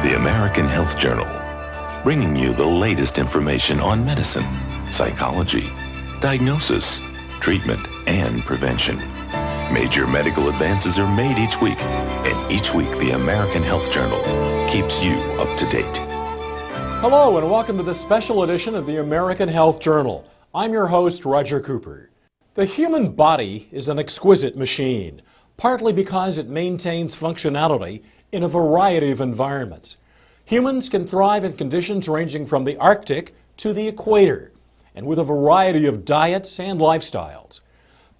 The American Health Journal, bringing you the latest information on medicine, psychology, diagnosis, treatment, and prevention. Major medical advances are made each week, and each week the American Health Journal keeps you up to date. Hello and welcome to this special edition of the American Health Journal. I'm your host, Roger Cooper. The human body is an exquisite machine, partly because it maintains functionality in a variety of environments. Humans can thrive in conditions ranging from the Arctic to the equator, and with a variety of diets and lifestyles.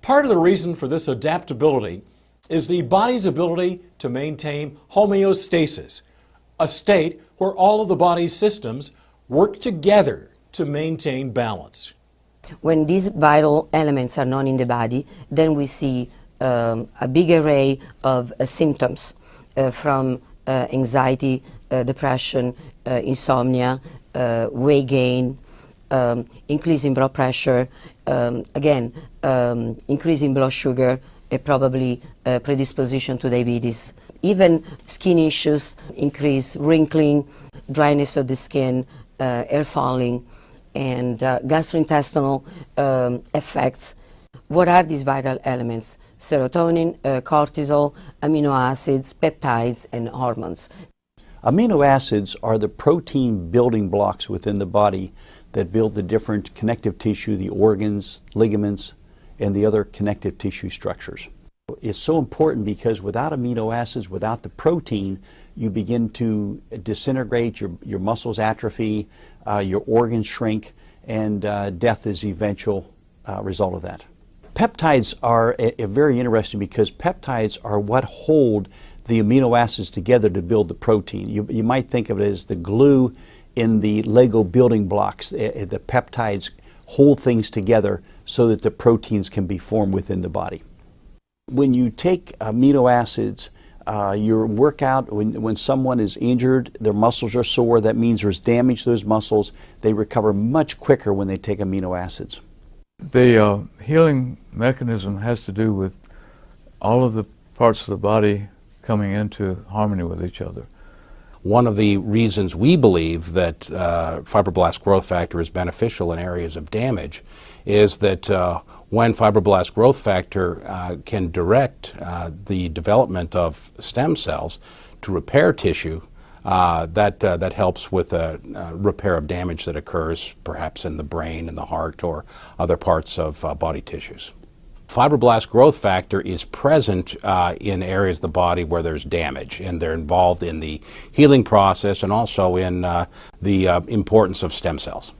Part of the reason for this adaptability is the body's ability to maintain homeostasis, a state where all of the body's systems work together to maintain balance. When these vital elements are not in the body, then we see a big array of symptoms from anxiety, depression, insomnia, weight gain, increase in blood pressure, increase in blood sugar, probably predisposition to diabetes. Even skin issues, increase wrinkling, dryness of the skin, hair falling, and gastrointestinal effects. What are these vital elements? Serotonin, cortisol, amino acids, peptides, and hormones. Amino acids are the protein building blocks within the body that build the different connective tissue, the organs, ligaments, and the other connective tissue structures. It's so important because without amino acids, without the protein, you begin to disintegrate, your muscles atrophy, your organs shrink, and death is the eventual result of that. Peptides are very interesting because peptides are what hold the amino acids together to build the protein. You might think of it as the glue in the Lego building blocks. The peptides hold things together so that the proteins can be formed within the body. When you take amino acids, your workout, when someone is injured, their muscles are sore, that means there's damage to those muscles. They recover much quicker when they take amino acids. The healing mechanism has to do with all of the parts of the body coming into harmony with each other. One of the reasons we believe that fibroblast growth factor is beneficial in areas of damage is that when fibroblast growth factor can direct the development of stem cells to repair tissue, that helps with repair of damage that occurs perhaps in the brain, in the heart, or other parts of body tissues. Fibroblast growth factor is present in areas of the body where there's damage, and they're involved in the healing process and also in the importance of stem cells.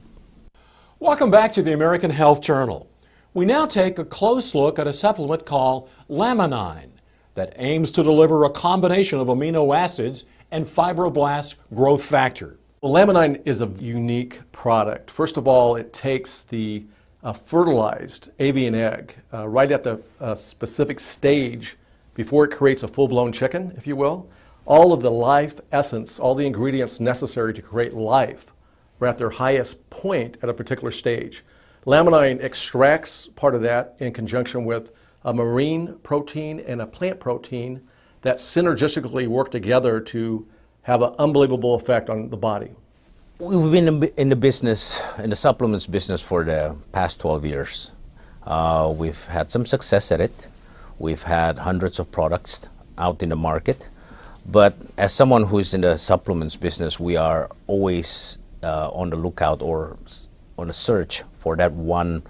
Welcome back to the American Health Journal. We now take a close look at a supplement called Laminine that aims to deliver a combination of amino acids and fibroblast growth factor. Well, Laminine is a unique product. First of all, it takes the fertilized avian egg right at the specific stage before it creates a full-blown chicken, if you will. All of the life essence, all the ingredients necessary to create life are at their highest point at a particular stage. Laminine extracts part of that in conjunction with a marine protein and a plant protein that synergistically work together to have an unbelievable effect on the body. We've been in the business, in the supplements business for the past 12 years. We've had some success at it. We've had hundreds of products out in the market. But as someone who's in the supplements business, we are always on the lookout or on a search for that one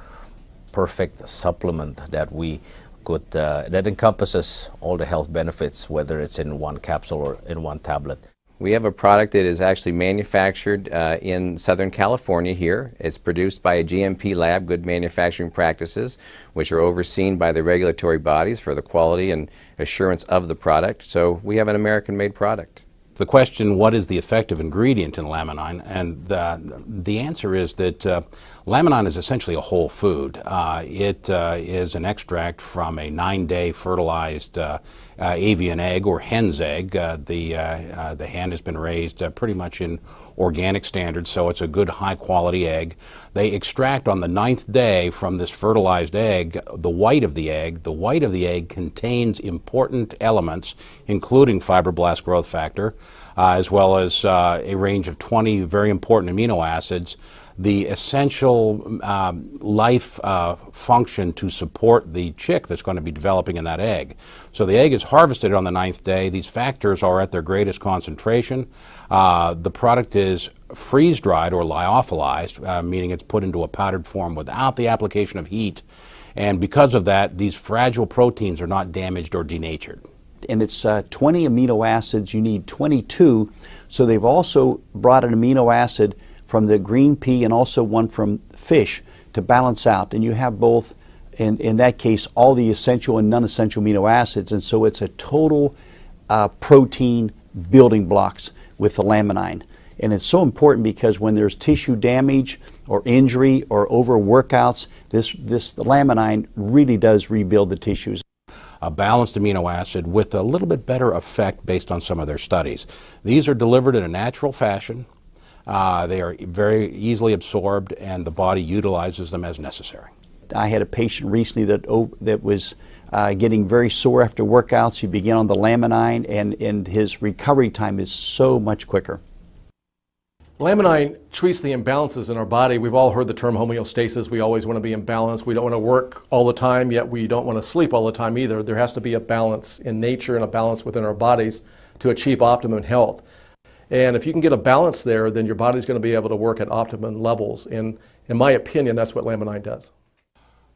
perfect supplement that we could, that encompasses all the health benefits, whether it's in one capsule or in one tablet. We have a product that is actually manufactured in Southern California here. It's produced by a GMP lab, Good Manufacturing Practices, which are overseen by the regulatory bodies for the quality and assurance of the product. So we have an American-made product. The question, what is the effective ingredient in Laminine? And the answer is that Laminine is essentially a whole food. It is an extract from a 9-day fertilized avian egg or hen's egg. The hen has been raised pretty much in organic standards, so it's a good high-quality egg. They extract on the 9th day from this fertilized egg the white of the egg. The white of the egg contains important elements, including fibroblast growth factor, as well as a range of 20 very important amino acids, the essential life function to support the chick that's going to be developing in that egg. So the egg is harvested on the 9th day. These factors are at their greatest concentration. The product is freeze-dried or lyophilized, meaning it's put into a powdered form without the application of heat. And because of that, these fragile proteins are not damaged or denatured. And it's 20 amino acids. You need 22. So they've also brought an amino acid from the green pea and also one from fish to balance out. And you have both, in that case, all the essential and non-essential amino acids. And so it's a total protein building blocks with the Laminine. And it's so important because when there's tissue damage or injury or overworkouts, the Laminine really does rebuild the tissues. A balanced amino acid with a little bit better effect based on some of their studies. These are delivered in a natural fashion. They are very easily absorbed, and the body utilizes them as necessary. I had a patient recently that was getting very sore after workouts. He began on the Laminine, and his recovery time is so much quicker. Laminine treats the imbalances in our body. We've all heard the term homeostasis. We always want to be in balance. We don't want to work all the time, yet we don't want to sleep all the time either. There has to be a balance in nature and a balance within our bodies to achieve optimum health. And if you can get a balance there, then your body's going to be able to work at optimum levels. And in my opinion, that's what Laminine does.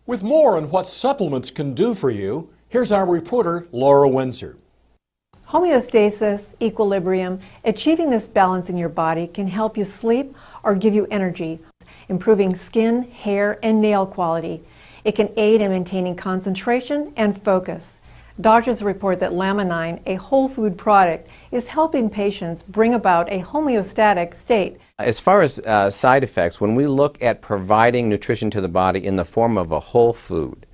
With more on what supplements can do for you, here's our reporter, Laura Windsor. Homeostasis, equilibrium, achieving this balance in your body can help you sleep or give you energy, improving skin, hair, and nail quality. It can aid in maintaining concentration and focus. Doctors report that Laminine, a whole food product, is helping patients bring about a homeostatic state. As far as side effects, when we look at providing nutrition to the body in the form of a whole food,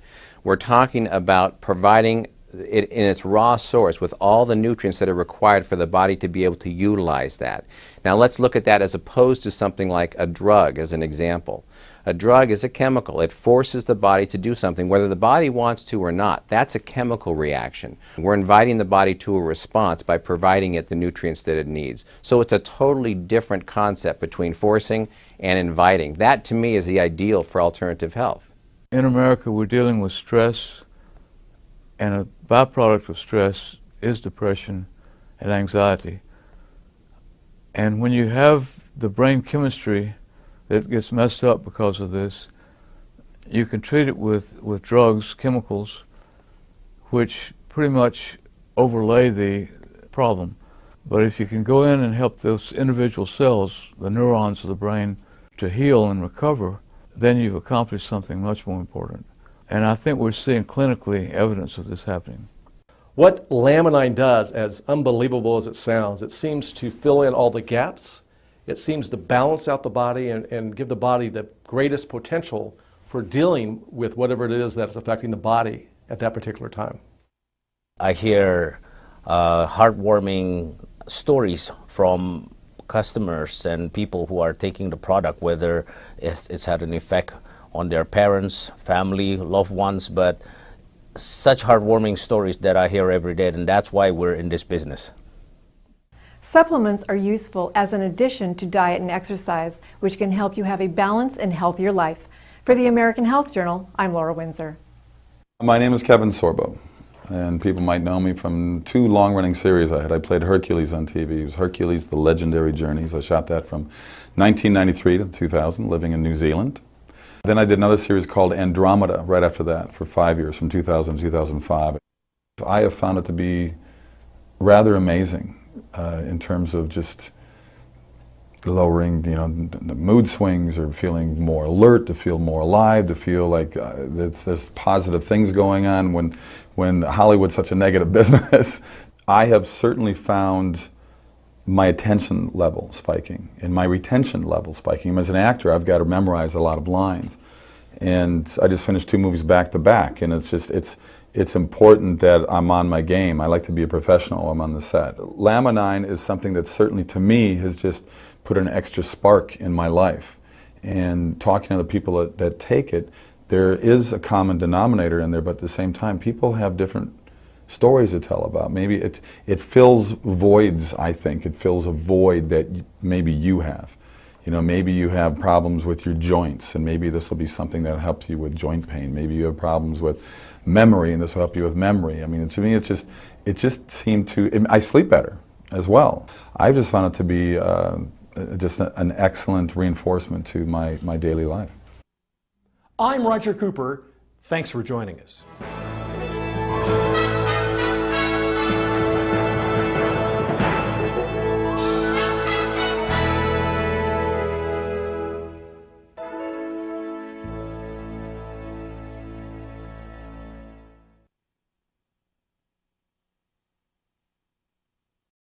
we're talking about providing it in its raw source with all the nutrients that are required for the body to be able to utilize that. Now let's look at that as opposed to something like a drug as an example. A drug is a chemical. It forces the body to do something whether the body wants to or not. That's a chemical reaction. We're inviting the body to a response by providing it the nutrients that it needs. So it's a totally different concept between forcing and inviting. That to me is the ideal for alternative health. In America, we're dealing with stress, and a byproduct of stress is depression and anxiety. And when you have the brain chemistry that gets messed up because of this, you can treat it with drugs, chemicals, which pretty much overlay the problem. But if you can go in and help those individual cells, the neurons of the brain, to heal and recover, then you've accomplished something much more important. And I think we're seeing clinically evidence of this happening. What Laminine does, as unbelievable as it sounds, it seems to fill in all the gaps. It seems to balance out the body and give the body the greatest potential for dealing with whatever it is that's affecting the body at that particular time. I hear heartwarming stories from customers and people who are taking the product, whether it's had an effect on their parents, family, loved ones, but such heartwarming stories that I hear every day, and that's why we're in this business. Supplements are useful as an addition to diet and exercise, which can help you have a balanced and healthier life. For the American Health Journal, I'm Laura Windsor. My name is Kevin Sorbo, and people might know me from 2 long-running series I had. I played Hercules on TV. It was Hercules: The Legendary Journeys. I shot that from 1993 to 2000, living in New Zealand. Then I did another series called Andromeda right after that for 5 years, from 2000 to 2005. I have found it to be rather amazing in terms of just lowering, the mood swings, or feeling more alert, to feel more alive, to feel like there's positive things going on when Hollywood's such a negative business. I have certainly found my attention level spiking and my retention level spiking. As an actor, I've got to memorize a lot of lines. And I just finished 2 movies back to back, and it's important that I'm on my game. I like to be a professional when I'm on the set. Laminine is something that certainly to me has just put an extra spark in my life. And talking to the people that take it, there is a common denominator in there, but at the same time, people have different stories to tell about. Maybe it fills voids, I think. It fills a void that maybe you have. You know, maybe you have problems with your joints, and maybe this will be something that helps you with joint pain. Maybe you have problems with memory, and this will help you with memory. I mean, to me, it just seemed to, I sleep better as well. I just found it to be just an excellent reinforcement to my daily life. I'm Roger Cooper. Thanks for joining us.